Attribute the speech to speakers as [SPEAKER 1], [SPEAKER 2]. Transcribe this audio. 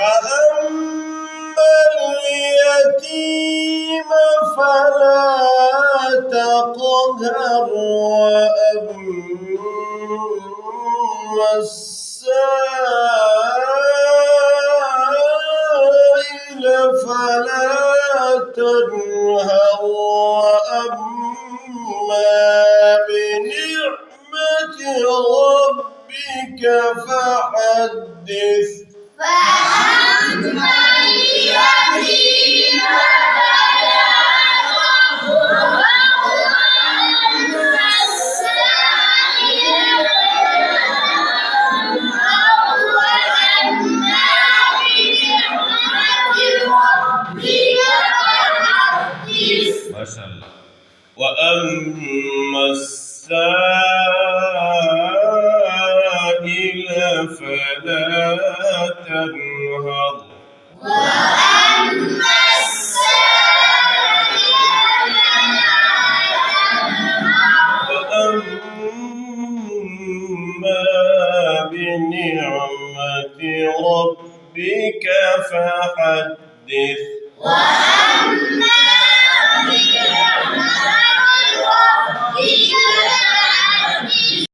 [SPEAKER 1] فأما اليتيم فلا تقهر وأما السائل فلا تنهر وأما بنعمة ربك فحدث
[SPEAKER 2] فأما اليتيم فلا تقهر وأما السائل وأما بنعمة ربك فحدث.
[SPEAKER 1] ما شاء الله. وأما السائل فلا تنهر
[SPEAKER 2] وأما السائل
[SPEAKER 1] وأما بنعمة ربك فحدث.